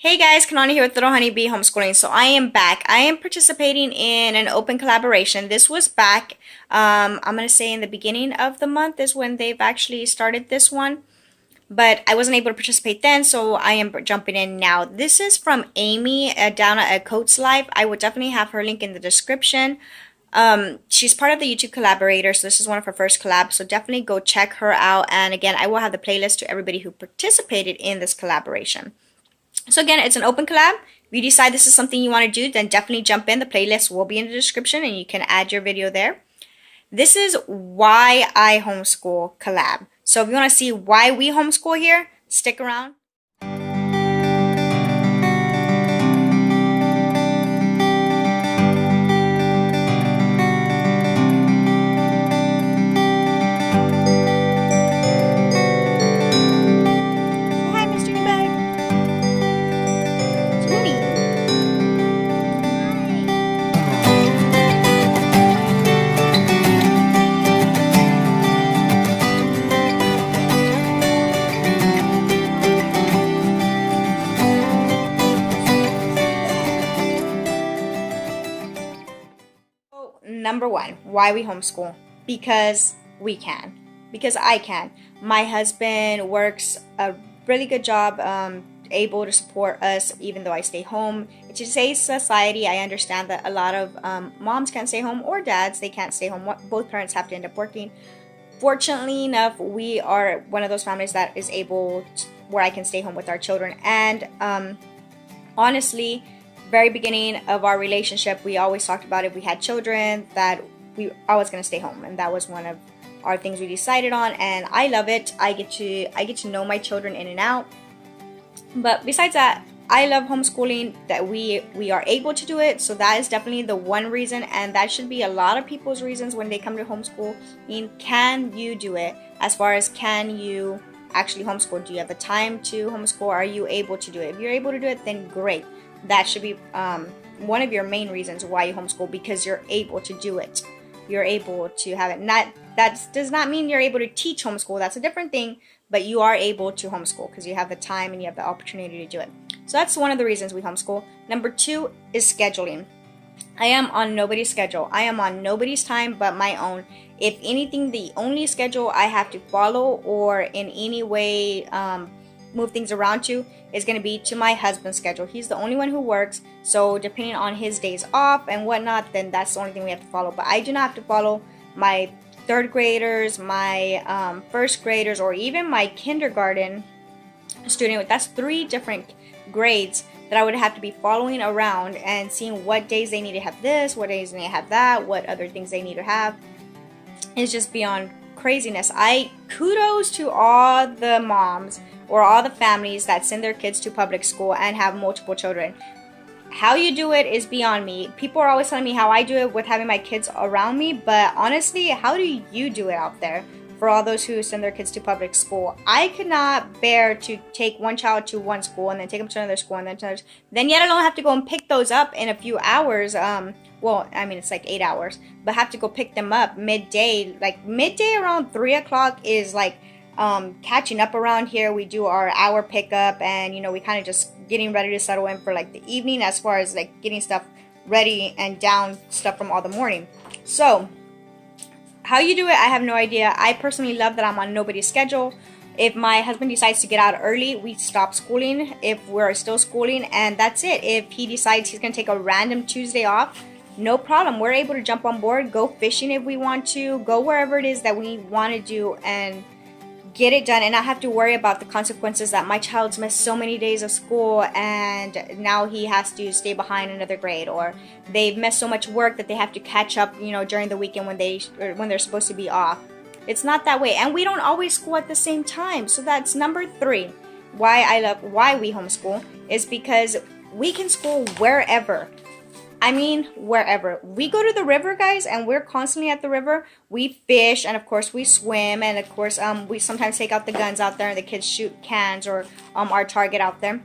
Hey guys, Kanani here with Little Honeybee Homeschooling. So I am back. I am participating in an open collaboration. This was back, I'm going to say in the beginning of the month is when they've actually started this one. But I wasn't able to participate then, so I am jumping in now. This is from Amy down at Coats Life. I will definitely have her link in the description. She's part of the YouTube collaborator, so this is one of her first collabs. So definitely go check her out. And again, I will have the playlist to everybody who participated in this collaboration. So again, it's an open collab. If you decide this is something you want to do, then definitely jump in. The playlist will be in the description and you can add your video there. This is Why I Homeschool collab. So if you want to see why we homeschool here, stick around. Hi, Miss Junie Bag. Junie. Number one, why we homeschool? Because we can. Because I can. My husband works a really good job, able to support us even though I stay home. In today's society, I understand that a lot of moms can't stay home, or dads, they can't stay home. Both parents have to end up working. Fortunately enough, we are one of those families that is able to, where I can stay home with our children. And honestly, very beginning of our relationship, we always talked about if we had children that I was going to stay home, and that was one of our things we decided on. And I love it. I get to know my children in and out. But besides that, I love homeschooling, that we are able to do it. So that is definitely the one reason, and that should be a lot of people's reasons when they come to homeschool. I mean, can you do it? As far as can you actually homeschool? Do you have the time to homeschool? Are you able to do it? If you're able to do it, then great. That should be one of your main reasons why you homeschool, because you're able to do it. You're able to have it. That does not mean you're able to teach homeschool. That's a different thing. But you are able to homeschool because you have the time and you have the opportunity to do it. So that's one of the reasons we homeschool. Number two is scheduling. I am on nobody's schedule. I am on nobody's time but my own. If anything, the only schedule I have to follow or in any way move things around to is going to be to my husband's schedule. He's the only one who works, so depending on his days off and whatnot, then that's the only thing we have to follow. But I do not have to follow my third graders, my first graders, or even my kindergarten student. That's 3 different grades that I would have to be following around and seeing what days they need to have this, what days they need to have that, what other things they need to have. It's just beyond craziness. I kudos to all the moms or all the families that send their kids to public school and have multiple children. How you do it is beyond me. People are always telling me how I do it with having my kids around me, but honestly, how do you do it out there? For all those who send their kids to public school, I could not bear to take one child to one school and then take them to another school and then to another, then yet alone have to go and pick those up in a few hours. Well, I mean, it's like 8 hours, but have to go pick them up midday. Like midday around 3 o'clock is like catching up around here. We do our hour pickup, and we kind of just getting ready to settle in for like the evening, as far as like getting stuff ready and down stuff from all the morning. So how you do it, I have no idea. I personally love that I'm on nobody's schedule. If my husband decides to get out early, we stop schooling if we're still schooling, and that's it. If he decides he's going to take a random Tuesday off, no problem. We're able to jump on board, go fishing if we want to, go wherever it is that we want to do, and get it done, and not have to worry about the consequences that my child's missed so many days of school and now he has to stay behind another grade, or they've missed so much work that they have to catch up during the weekend when they're supposed to be off. It's not that way, and we don't always school at the same time. So that's number 3. Why we homeschool is because we can school wherever. I mean, wherever. We go to the river, guys, and we're constantly at the river. We fish, and of course we swim, and of course we sometimes take out the guns out there and the kids shoot cans or our target out there.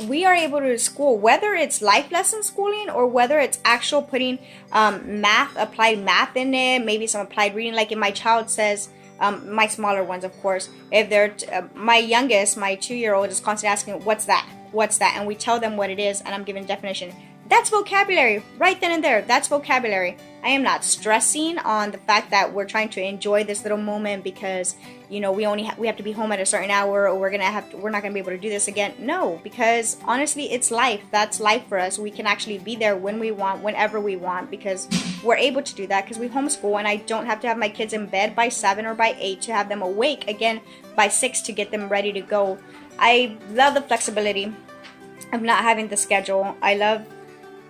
We are able to school, whether it's life lesson schooling or whether it's actual putting applied math in it, maybe some applied reading. Like if my child says My smaller ones, of course, if they're my youngest, my 2-year-old, is constantly asking, what's that, and we tell them what it is, and I'm giving definition. That's vocabulary right then and there. That's vocabulary. I am not stressing on the fact that we're trying to enjoy this little moment because, you know, we have to be home at a certain hour, or we're not gonna be able to do this again. No, because honestly, it's life. That's life for us. We can actually be there when we want, whenever we want, because we're able to do that because we homeschool, and I don't have to have my kids in bed by 7 or by 8 to have them awake again by 6 to get them ready to go. I love the flexibility of not having the schedule. I love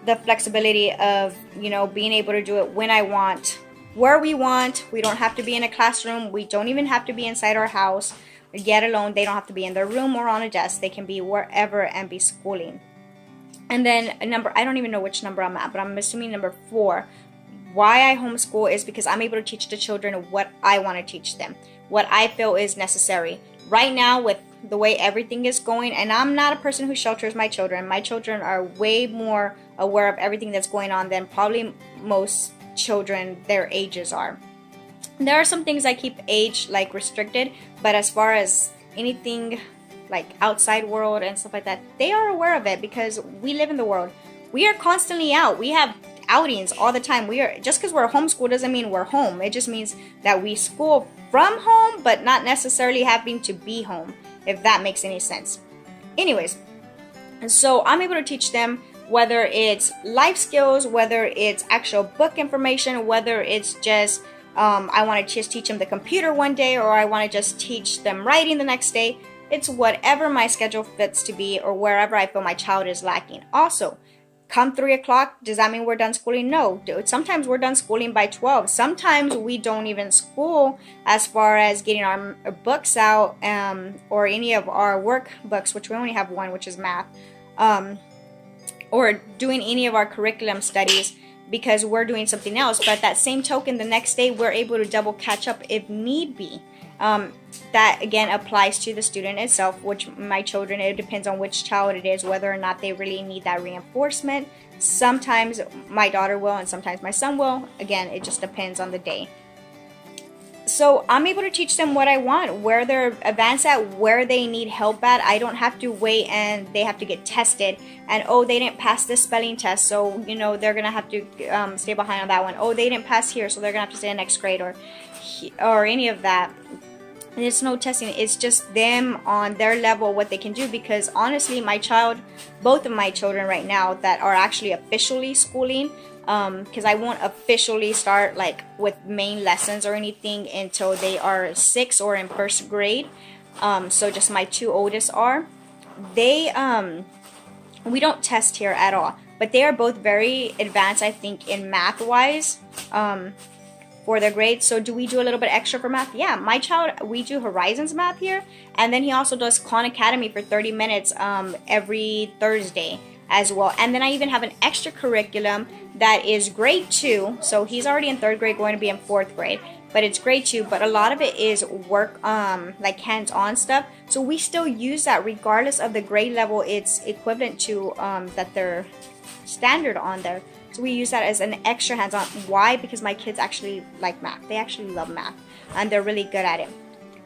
the flexibility of, you know, being able to do it when I want, where we want. We don't have to be in a classroom. We don't even have to be inside our house, yet alone they don't have to be in their room or on a desk. They can be wherever and be schooling. And then I don't even know which number I'm at, but I'm assuming number 4. Why I homeschool is because I'm able to teach the children what I want to teach them, what I feel is necessary. Right now, with the way everything is going, and I'm not a person who shelters my children. My children are way more aware of everything that's going on than probably most children their ages are. There are some things I keep age like restricted, but as far as anything like outside world and stuff like that, they are aware of it because we live in the world. We are constantly out. We have outings all the time. We are, just because we're homeschooled doesn't mean we're home. It just means that we school from home, but not necessarily having to be home, if that makes any sense. Anyways, and so I'm able to teach them, whether it's life skills, whether it's actual book information, whether it's just I want to just teach them the computer one day, or I want to just teach them writing the next day. It's whatever my schedule fits to be, or wherever I feel my child is lacking. Also, come 3 o'clock, does that mean we're done schooling? No. Sometimes we're done schooling by 12. Sometimes we don't even school as far as getting our books out, or any of our work books, which we only have one, which is math, or doing any of our curriculum studies because we're doing something else. But that same token, the next day, we're able to double catch up if need be. That again applies to the student itself, which my children, it depends on which child it is, whether or not they really need that reinforcement. Sometimes my daughter will, and sometimes my son will. Again, it just depends on the day. So I'm able to teach them what I want, where they're advanced at, where they need help at. I don't have to wait and they have to get tested, and oh, they didn't pass this spelling test, so you know they're gonna have to stay behind on that one. Oh, they didn't pass here, so they're gonna have to stay in next grade, or any of that. There's no testing. It's just them on their level, what they can do. Because honestly, both of my children right now that are actually officially schooling, because I won't officially start like with main lessons or anything until they are 6 or in first grade. So just my 2 oldest are. They we don't test here at all, but they are both very advanced, I think, in math wise. For their grades. So do we do a little bit extra for math? Yeah, my child, we do Horizons math here, and then he also does Khan Academy for 30 minutes every Thursday as well. And then I even have an extra curriculum that is grade 2, so he's already in 3rd grade, going to be in 4th grade, but it's grade 2, but a lot of it is work, like hands-on stuff, so we still use that regardless of the grade level. It's equivalent to that they're standard on there. So we use that as an extra hands-on. Why? Because my kids actually like math. They actually love math, and they're really good at it.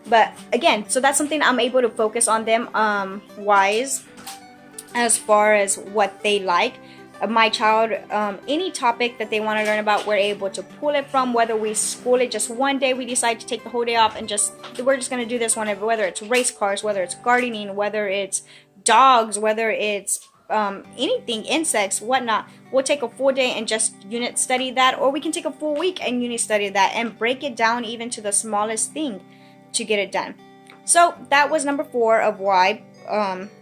But again, so that's something I'm able to focus on them wise as far as what they like. My child, any topic that they want to learn about, we're able to pull it from. Whether we school it just one day, we decide to take the whole day off and we're just going to do this one. Whether it's race cars, whether it's gardening, whether it's dogs, whether it's anything, insects, whatnot, we'll take a full day and just unit study that, or we can take a full week and unit study that and break it down even to the smallest thing to get it done. So that was number 4 of why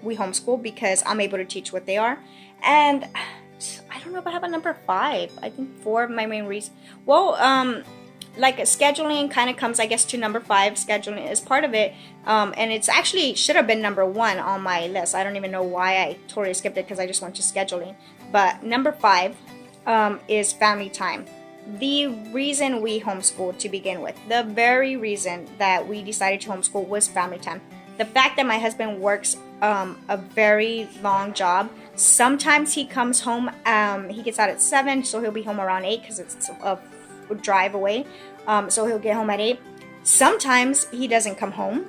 we homeschool, because I'm able to teach what they are. And I don't know if I have a number 5. I think 4 of my main reasons. Well, like scheduling kind of comes, I guess, to number 5. Scheduling is part of it, and it's actually should have been number 1 on my list. I don't even know why I totally skipped it, because I just went to scheduling. But number 5 is family time. The reason we homeschooled to begin with, the very reason that we decided to homeschool, was family time. The fact that my husband works a very long job. Sometimes he comes home, he gets out at 7, so he'll be home around 8 because it's a drive away. So he'll get home at 8. Sometimes he doesn't come home.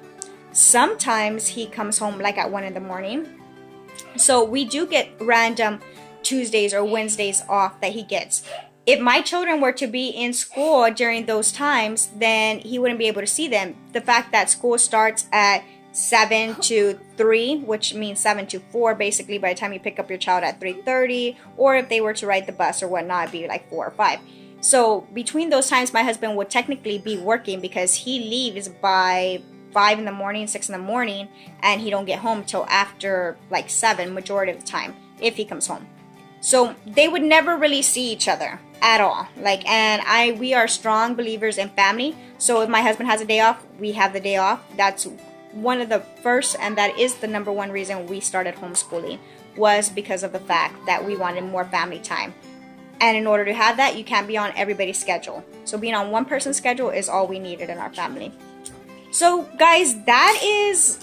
Sometimes he comes home like at 1 in the morning. So we do get random Tuesdays or Wednesdays off that he gets. If my children were to be in school during those times, then he wouldn't be able to see them. The fact that school starts at 7 to 3, which means 7 to 4 basically by the time you pick up your child at 3:30, or if they were to ride the bus or whatnot, it'd be like 4 or 5. So between those times, my husband would technically be working because he leaves by 5 in the morning, 6 in the morning, and he don't get home till after like 7 majority of the time if he comes home. So they would never really see each other at all. We are strong believers in family. So if my husband has a day off, we have the day off. That's one of the first, and that is the number one reason we started homeschooling, was because of the fact that we wanted more family time. And in order to have that, you can't be on everybody's schedule. So being on one person's schedule is all we needed in our family. So guys, that is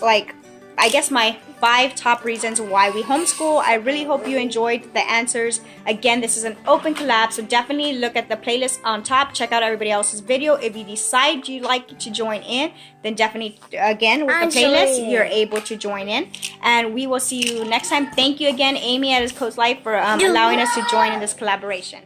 I guess my 5 top reasons why we homeschool. I really hope you enjoyed the answers. Again, this is an open collab, so definitely look at the playlist on top. Check out everybody else's video. If you decide you'd like to join in, then definitely, again, with the playlist, you're able to join in. And we will see you next time. Thank you again, Amy at His Coast Life, for allowing us to join in this collaboration.